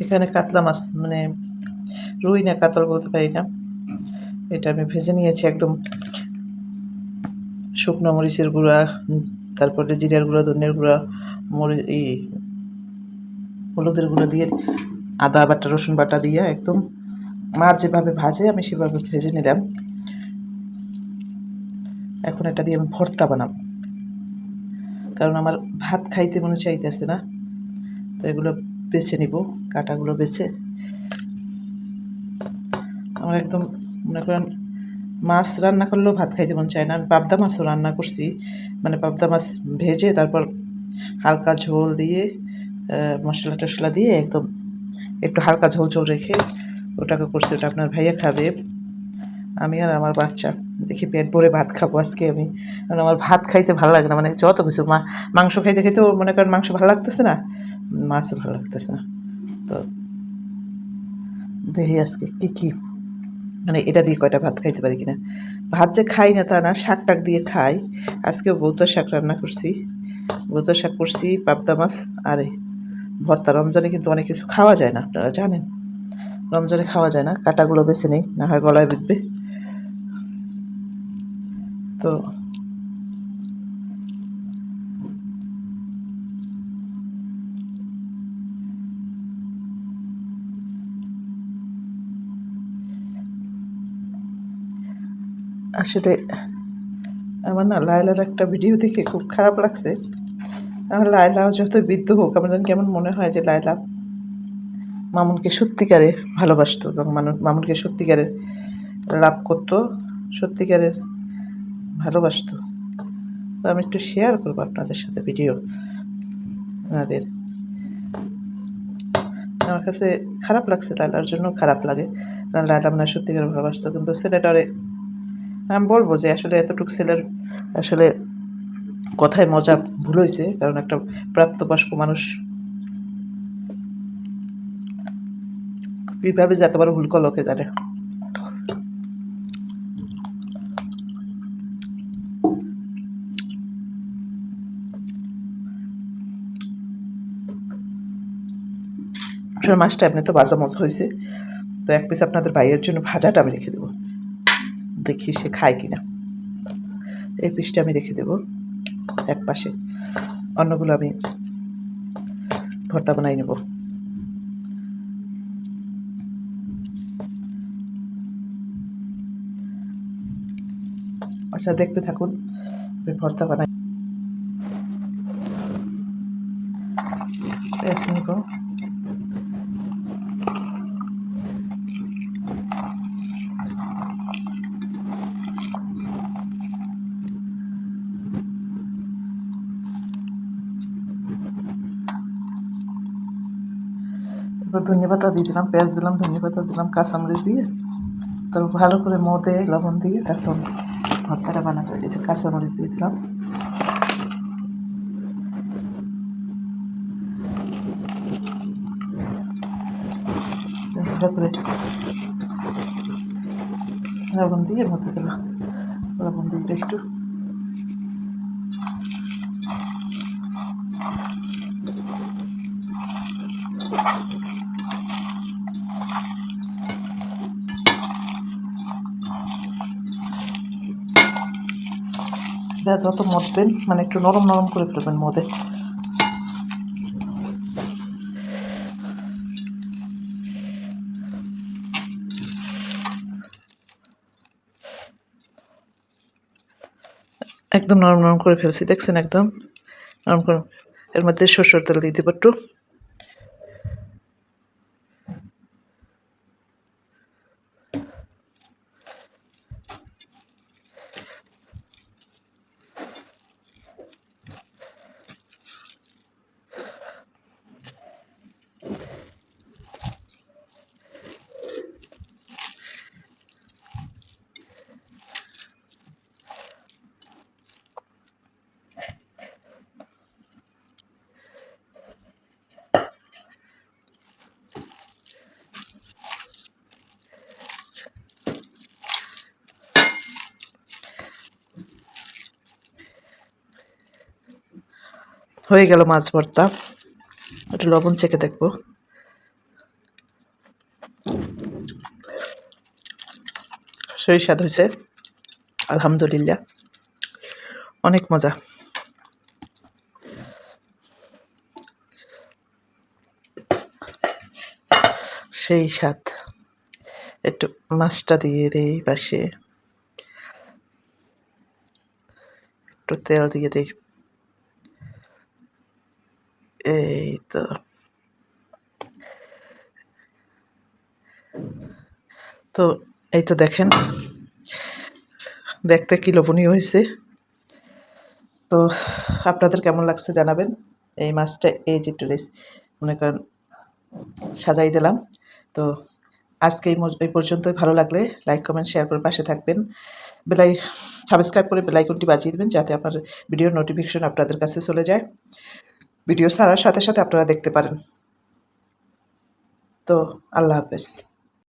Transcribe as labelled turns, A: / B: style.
A: এখানে কাতলা মাছ, মানে রুই না কাতল বলতে পারি না, এটা আমি ভেজে নিয়েছি একদম শুকনো মরিচের গুঁড়া, তারপরে জিরার গুঁড়া, ধনিয়ার গুঁড়া, হলুদের গুঁড়ো দিয়ে, আদা বাটা, রসুন বাটা দিয়ে একদম মাছ যেভাবে ভাজে আমি সেভাবে ভেজে নিলাম। এখন এটা দিয়ে আমি ভর্তা বানাবো, কারণ আমার ভাত খাইতে মনে চাইতেছে না। তো এগুলো বেছে নিব, কাঁটাগুলো বেছে। আমার একদম মনে করেন মাছ রান্না করলেও ভাত খাইতে মন চায় না। আমি পাবদা মাছও রান্না করছি, মানে পাবদা মাছ ভেজে তারপর হালকা ঝোল দিয়ে মশলা টশলা দিয়ে একদম একটু হালকা ঝোল ঝোল রেখে ওটাকে করছি। ওটা আপনার ভাইয়া খাবে, আমি আর আমার বাচ্চা দেখি পেট ভরে ভাত খাবো আজকে আমি। কারণ আমার ভাত খাইতে ভালো লাগে না, মানে যত কিছু মাংস খাইতে খাইতেও মনে করেন মাংস ভালো লাগতেছে না, মাছও ভালো লাগতেছে না। তো দেখি আজকে কী মানে এটা দিয়ে কয়টা ভাত খাইতে পারি কিনা। ভাত যে খাই না তা না, শাক টাক দিয়ে খাই। আজকে বৌদ্ধ শাক রান্না করছি, বৌদ্ধ শাক করছি, পাবদা মাছ আর ভর্তা। রমজানে কিন্তু অনেক কিছু খাওয়া যায় না, আপনারা জানেন। রমজানে খাওয়া যায় না, কাঁটাগুলো বেছে নেই, না হয় গলায় বিঁধবে। তো আসলে আমার না লায়লার একটা ভিডিও দেখে খুব খারাপ লাগছে। আমার লায়লা যত বৃদ্ধ হোক, আমার যেন কেমন মনে হয় যে লায়লা মামুনকে সত্যিকারে ভালোবাসতো এবং মামুনকে সত্যিকারের লাভ করতো, সত্যিকারের ভালোবাসতো। তো আমি একটু শেয়ার করবো আপনাদের সাথে ভিডিও আপনাদের। আমার কাছে খারাপ লাগছে, লায়লার জন্য খারাপ লাগে, কারণ লায়লা আপনার সত্যিকারের ভালোবাসতো। কিন্তু ছেলেটারে আমি বলবো যে আসলে এতটুকু ছেলের আসলে কথায় মজা ভুল হয়েছে, কারণ একটা প্রাপ্তবয়স্ক মানুষ কীভাবে যে এত বড় ভুল করলো কে জানে। আসলে মাছটা এমনি তো ভাজা মজা হয়েছে, তো এক পিস আপনাদের ভাইয়ের জন্য ভাজাটা আমি রেখে দেবো, দেখি সে খায় কিনা। এই পিসটা আমি রেখে দেবো এক পাশে, অন্যগুলো আমি ভর্তা বানাই নেব। আচ্ছা, দেখতে থাকুন, আমি ভর্তা বানাই নিব। এবার ধনিয়া পাতা দিয়ে দিলাম, পেঁয়াজ দিলাম, ধনিয়া পাতা দিলাম, কাঁচামরিচ দিয়ে তারপর ভালো করে মদে লবণ দিয়ে তারপর ভর্তাটা বানাতে হয়েছে। কাঁচামরিচ দিয়ে দিলাম, ভালো করে লবণ দিয়ে মধ্যে দিলাম, লবণ দিয়ে একটু যত মদবেন মানে একটু নরম নরম করে ফেলবেন মদে। একদম নরম নরম করে ফেলছি, দেখছেন একদম নরম করে। এর মধ্যে সরষের তেল দিয়ে দিব একটু, হয়ে গেল মাছ ভর্তা। একটু লবণ চেখে দেখবো। সেই স্বাদ হয়েছে, আলহামদুলিল্লাহ, অনেক মজা। সেই স্বাদ। একটু মাছটা দিয়ে দেই পাশে, একটু তেল দিয়ে দেই। এই তো, তো এই তো দেখেন দেখতে কি লোভনীয় হয়েছে। তো আপনাদের কেমন লাগছে জানাবেন। এই মাছটা এই যে একটু মনে করেন সাজাই দিলাম। তো আজকে এই পর্যন্তই। ভালো লাগলে লাইক কমেন্ট শেয়ার করে পাশে থাকবেন। সাবস্ক্রাইব করে বেলাইকনটি বাজিয়ে দেবেন যাতে আমার ভিডিওর নোটিফিকেশন আপনাদের কাছে চলে যায়, ভিডিও ছাড়ার সাথে সাথে আপনারা দেখতে পারেন। তো আল্লাহ হাফেজ।